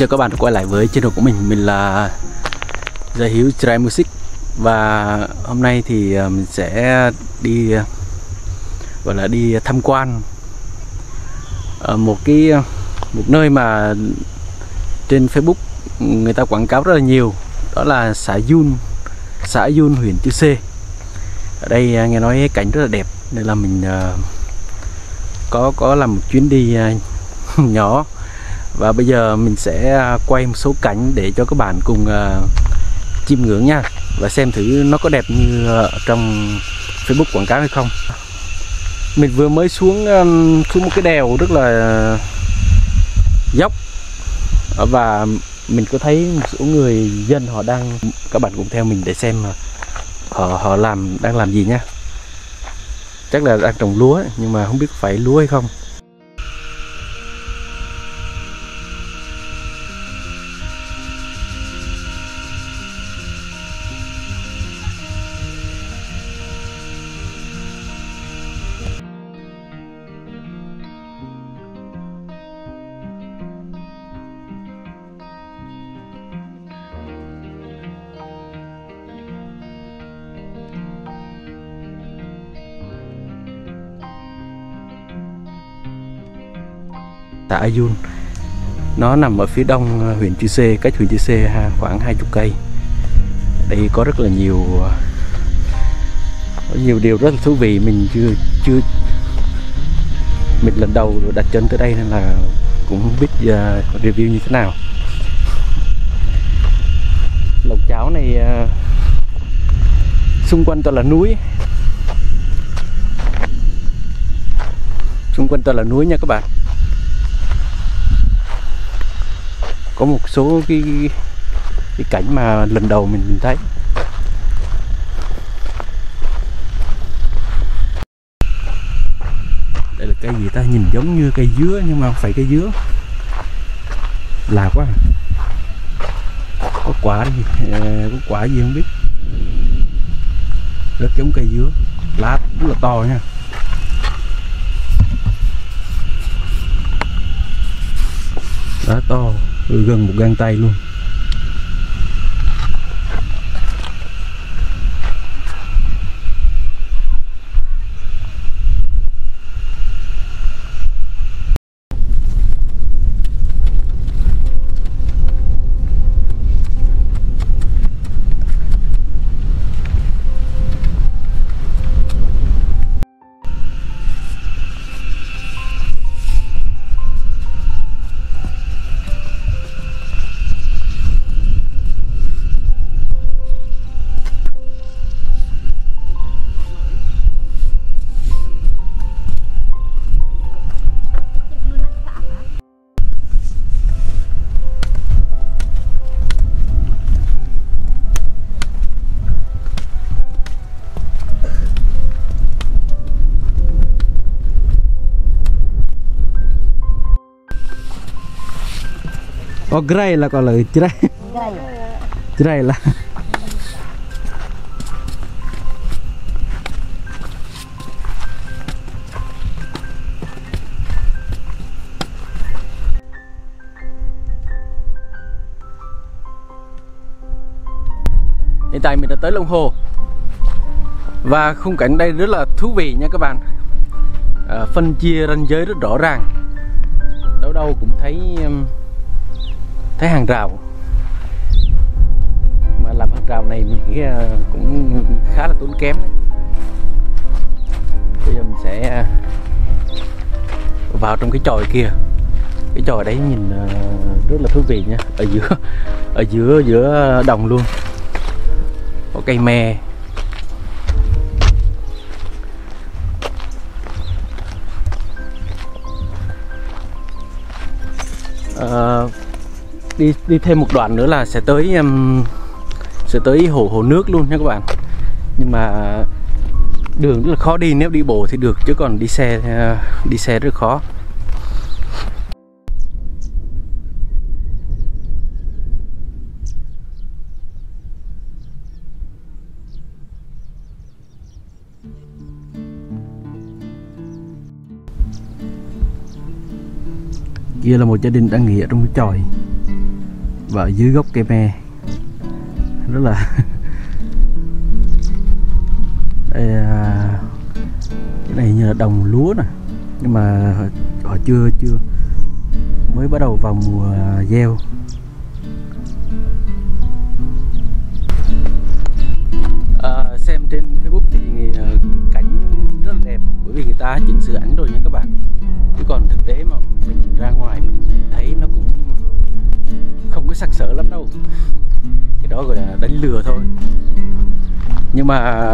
chào các bạn đã quay lại với channel của mình là Gia Hiếu Try Music. Và hôm nay thì mình sẽ đi gọi là đi tham quan một nơi mà trên Facebook người ta quảng cáo rất là nhiều, đó là xã Yun, huyện Chư Sê. Ở đây nghe nói cảnh rất là đẹp nên là mình có làm một chuyến đi nhỏ. Và bây giờ mình sẽ quay một số cảnh để cho các bạn cùng chiêm ngưỡng nha, và xem thử nó có đẹp như trong Facebook quảng cáo hay không. Mình vừa mới xuống một cái đèo rất là dốc, và mình có thấy một số người dân họ đang, các bạn cùng theo mình để xem họ đang làm gì nha. Chắc là đang trồng lúa nhưng mà không biết phải lúa hay không. Xã Yun nó nằm ở phía đông huyện Chư Sê, cách huyện Chư Sê khoảng 20 cây. Đây có rất là nhiều điều rất là thú vị. Mình mình lần đầu đặt chân tới đây nên là cũng không biết review như thế nào. Lộc Cháo này xung quanh toàn là núi, nha các bạn. Có một số cái cảnh mà lần đầu mình thấy. Đây là cây gì ta, nhìn giống như cây dứa nhưng mà không phải cây dứa. Lạ quá. Có quả gì không biết. Rất giống cây dứa, lá rất là to nha. Lá to, gần một gang tay luôn. Gray là còn lời Gray là hiện tại mình đã tới Long Hồ và khung cảnh đây rất là thú vị nha các bạn. Phân chia ranh giới rất rõ ràng, đâu cũng thấy hàng rào, mà làm hàng rào này mình nghĩ cũng khá là tốn kém đấy. Bây giờ mình sẽ vào trong cái chòi kia. Cái chòi đấy nhìn rất là thú vị nha, ở giữa đồng luôn, có cây me. Đi thêm một đoạn nữa là sẽ tới hồ nước luôn nha các bạn. Nhưng mà đường rất là khó đi, nếu đi bộ thì được chứ còn đi xe rất khó. Kia là một gia đình đang nghỉ ở trong cái chòi. và ở dưới gốc cây me rất là đây, cái này như là đồng lúa nè, nhưng mà họ chưa mới bắt đầu vào mùa gieo. Xem trên Facebook thì cảnh rất là đẹp, bởi vì người ta chỉnh sửa ảnh rồi nha các bạn, chứ còn thực tế mà mình ra ngoài mình thấy nó cũng không có sặc sỡ lắm đâu, cái đó gọi là đánh lừa thôi. Nhưng mà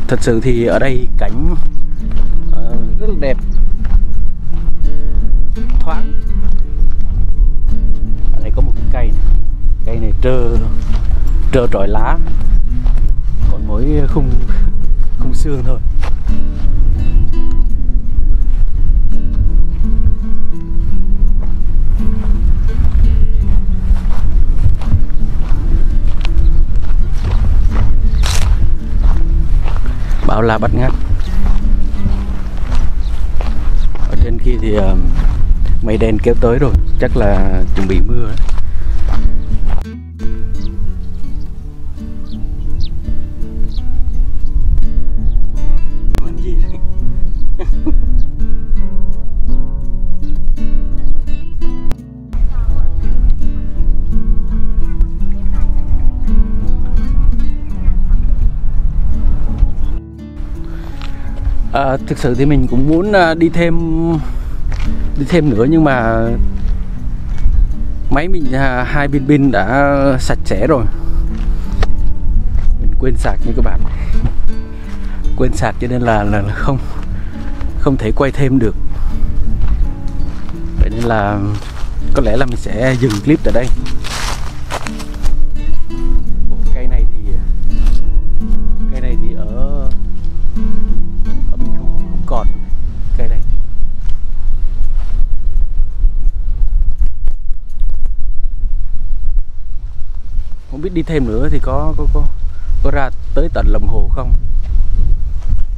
thật sự thì ở đây cảnh rất là đẹp, thoáng. Ở đây có một cái cây này trơ trọi lá, còn mỗi khung xương thôi. Bão la bắt ngắt. Ở trên kia thì mây đen kéo tới rồi, chắc là chuẩn bị mưa ấy. Làm gì đấy? Thực sự thì mình cũng muốn đi thêm nữa, nhưng mà máy mình hai viên pin đã sạch sẽ rồi, mình quên sạc như các bạn, quên sạc cho nên là không thể quay thêm được. Vậy nên là có lẽ là mình sẽ dừng clip tại đây. Cây này thì ở mình không còn cây đây. Không biết đi thêm nữa thì có ra tới tận lòng hồ không.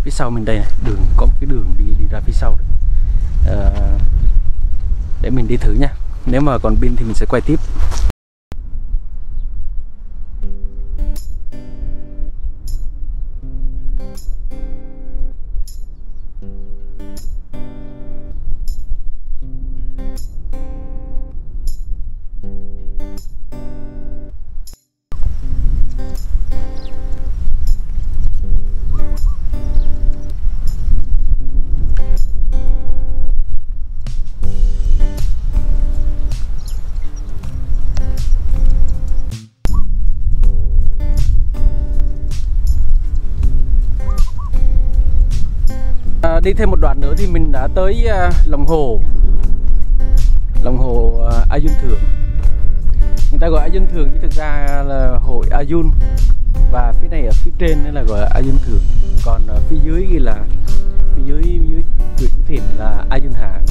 Phía sau mình đây này, có một cái đường đi ra phía sau đây. Để mình đi thử nha. Nếu mà còn pin thì mình sẽ quay tiếp. Đi thêm một đoạn nữa thì mình đã tới lòng hồ A Dun Thượng. Người ta gọi A Dun Thượng chứ thực ra là hồ A Dun, và phía này ở phía trên nên là gọi là A Dun Thượng, còn ở phía dưới ghi là phía dưới thuyền của thuyền là A Dun Hạ.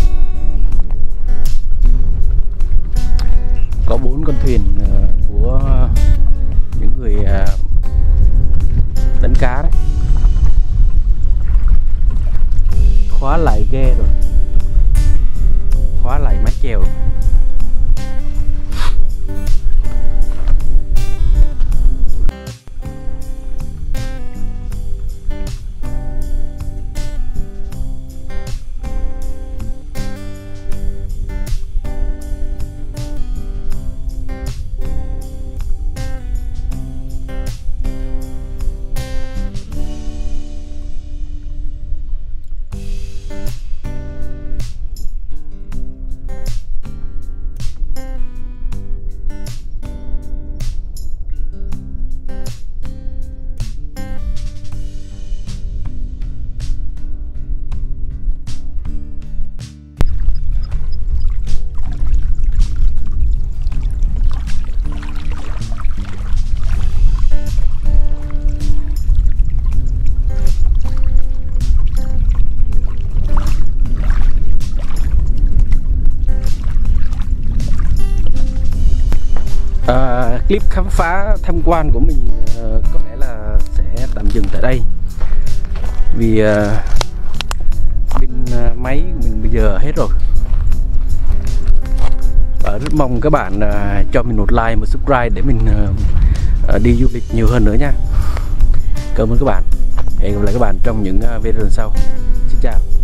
Có 4 con thuyền của những người đánh cá đấy, khóa lại ghe rồi, khóa lại mái chèo. Clip khám phá tham quan của mình có lẽ là sẽ tạm dừng tại đây, vì pin máy của mình bây giờ hết rồi. Và ở rất mong các bạn cho mình một like, một subscribe để mình đi du lịch nhiều hơn nữa nha. Cảm ơn các bạn. Hẹn gặp lại các bạn trong những video lần sau. Xin chào.